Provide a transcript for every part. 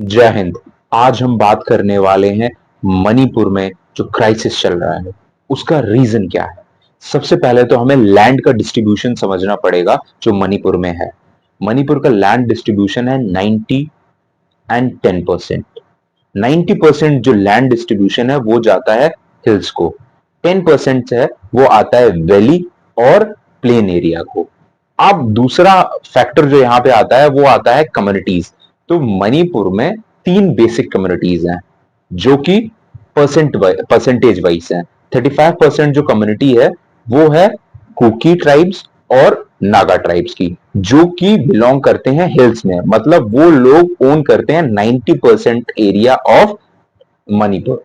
जय हिंद। आज हम बात करने वाले हैं मणिपुर में जो क्राइसिस चल रहा है उसका रीजन क्या है। सबसे पहले तो हमें लैंड का डिस्ट्रीब्यूशन समझना पड़ेगा जो मणिपुर में है। मणिपुर का लैंड डिस्ट्रीब्यूशन है 90 एंड 10%। 90% जो लैंड डिस्ट्रीब्यूशन है वो जाता है हिल्स को, 10% है वो आता है वैली और प्लेन एरिया को। अब दूसरा फैक्टर जो यहाँ पे आता है वो आता है कम्युनिटीज। तो मणिपुर में तीन बेसिक कम्युनिटीज हैं जो कि परसेंटेज वाइज है। 35% जो कम्युनिटी है वो है कुकी ट्राइब्स और नागा ट्राइब्स की, जो कि बिलोंग करते हैं हिल्स में, मतलब वो लोग ओन करते हैं 90% एरिया ऑफ मणिपुर।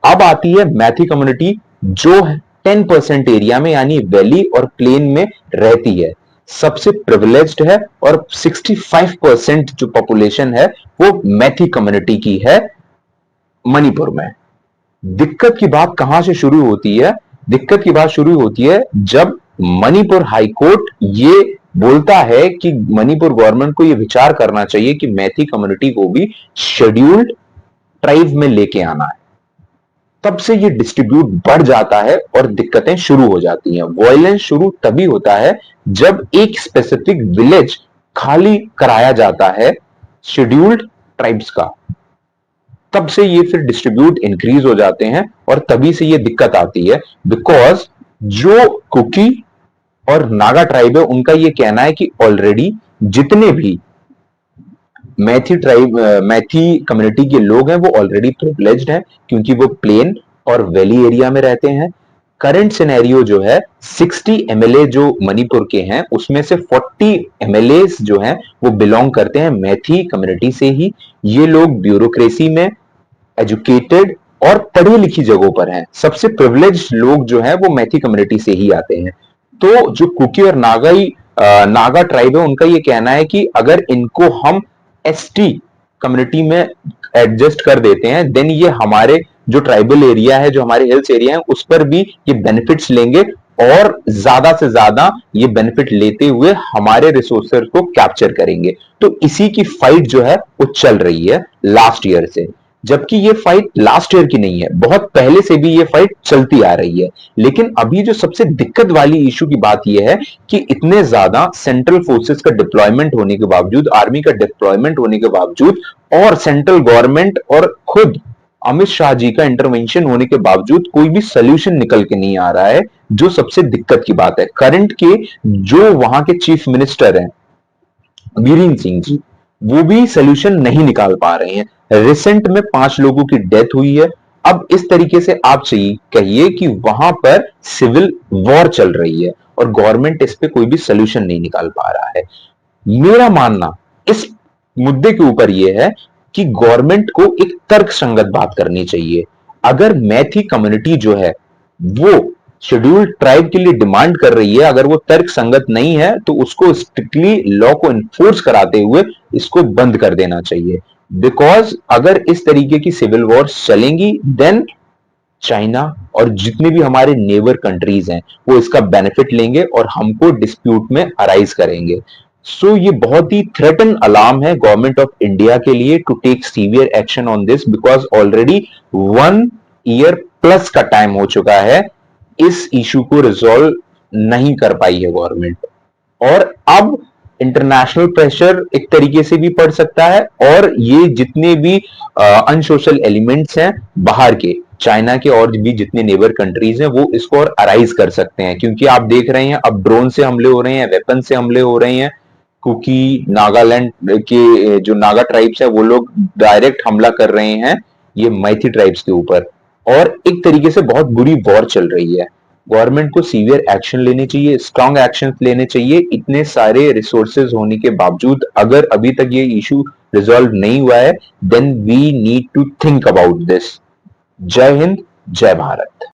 अब आती है मैथी कम्युनिटी जो 10% एरिया में यानी वैली और प्लेन में रहती है, सबसे प्रिविलेज्ड है और 65% जो पॉपुलेशन है वो मैथी कम्युनिटी की है मणिपुर में। दिक्कत की बात कहां से शुरू होती है? दिक्कत की बात शुरू होती है जब मणिपुर हाईकोर्ट ये बोलता है कि मणिपुर गवर्नमेंट को ये विचार करना चाहिए कि मैथी कम्युनिटी को भी शेड्यूल्ड ट्राइब में लेके आना है। तब से ये डिस्ट्रीब्यूट बढ़ जाता है और दिक्कतें शुरू हो जाती हैं। वायलेंस शुरू तभी होता है जब एक स्पेसिफिक विलेज खाली कराया जाता है शेड्यूल्ड ट्राइब्स का। तब से ये फिर डिस्ट्रीब्यूट इंक्रीज हो जाते हैं और तभी से ये दिक्कत आती है। बिकॉज जो कुकी और नागा ट्राइब है उनका ये कहना है कि ऑलरेडी जितने भी मैथी कम्युनिटी के लोग हैं वो ऑलरेडी प्रिविलेज्ड हैं क्योंकि वो प्लेन और वैली एरिया में रहते हैं। करंट सिनेरियो जो है 60 एमएलए जो मणिपुर के हैं उसमें से 40 एमएलए जो हैं वो बिलोंग करते हैं मैथी कम्युनिटी से ही। ये लोग ब्यूरोक्रेसी में एजुकेटेड और पढ़ी लिखी जगहों पर हैं। सबसे प्रिविलेज लोग जो हैं वो मैथी कम्युनिटी से ही आते हैं। तो जो कुकी और नागा ट्राइब है उनका ये कहना है कि अगर इनको हम एसटी कम्युनिटी में एडजस्ट कर देते हैं देन ये हमारे जो ट्राइबल एरिया है, जो हमारे हिल्स एरिया है, उस पर भी ये बेनिफिट्स लेंगे और ज्यादा से ज्यादा ये बेनिफिट लेते हुए हमारे रिसोर्सेज को कैप्चर करेंगे। तो इसी की फाइट जो है वो चल रही है लास्ट ईयर से। जबकि ये फाइट लास्ट ईयर की नहीं है, बहुत पहले से भी ये फाइट चलती आ रही है। लेकिन अभी जो सबसे दिक्कत वाली इशू की बात यह है कि इतने ज्यादा सेंट्रल फोर्सेस का डिप्लॉयमेंट होने के बावजूद, आर्मी का डिप्लॉयमेंट होने के बावजूद और सेंट्रल गवर्नमेंट और खुद अमित शाह जी का इंटरवेंशन होने के बावजूद कोई भी सोल्यूशन निकल के नहीं आ रहा है, जो सबसे दिक्कत की बात है। करंट के जो वहां के चीफ मिनिस्टर हैं बीरेंद्र सिंह जी, वो भी सोल्यूशन नहीं निकाल पा रहे हैं। रिसेंट में 5 लोगों की डेथ हुई है। अब इस तरीके से आप चाहिए कहिए कि वहां पर सिविल वॉर चल रही है और गवर्नमेंट इस पे कोई भी सोल्यूशन नहीं निकाल पा रहा है। मेरा मानना इस मुद्दे के ऊपर यह है कि गवर्नमेंट को एक तर्क संगत बात करनी चाहिए। अगर मैथी कम्युनिटी जो है वो शेड्यूल्ड ट्राइब के लिए डिमांड कर रही है, अगर वो तर्क संगत नहीं है तो उसको स्ट्रिक्टली लॉ को इन्फोर्स कराते हुए इसको बंद कर देना चाहिए। बिकॉज अगर इस तरीके की सिविल वॉर्स चलेंगी देन चाइना और जितने भी हमारे नेबर कंट्रीज हैं वो इसका बेनिफिट लेंगे और हमको डिस्प्यूट में अराइज करेंगे। सो ये बहुत ही थ्रेटन अलार्म है गवर्नमेंट ऑफ इंडिया के लिए to take severe action on this, because already 1 year plus का टाइम हो चुका है, इस इशू को रिजॉल्व नहीं कर पाई है गवर्नमेंट। और अब इंटरनेशनल प्रेशर एक तरीके से भी पड़ सकता है और ये जितने भी अनसोशल एलिमेंट्स हैं बाहर के, चाइना के और भी जितने नेबर कंट्रीज हैं वो इसको और अराइज कर सकते हैं। क्योंकि आप देख रहे हैं अब ड्रोन से हमले हो रहे हैं, वेपन से हमले हो रहे हैं। कुकी नागालैंड के जो नागा ट्राइब्स है वो लोग डायरेक्ट हमला कर रहे हैं ये मैथी ट्राइब्स के ऊपर और एक तरीके से बहुत बुरी वॉर चल रही है। गवर्नमेंट को सीवियर एक्शन लेने चाहिए, स्ट्रांग एक्शन लेने चाहिए। इतने सारे रिसोर्सेज होने के बावजूद अगर अभी तक ये इशू रिजॉल्व नहीं हुआ है then we need to think about this. जय हिंद, जय भारत।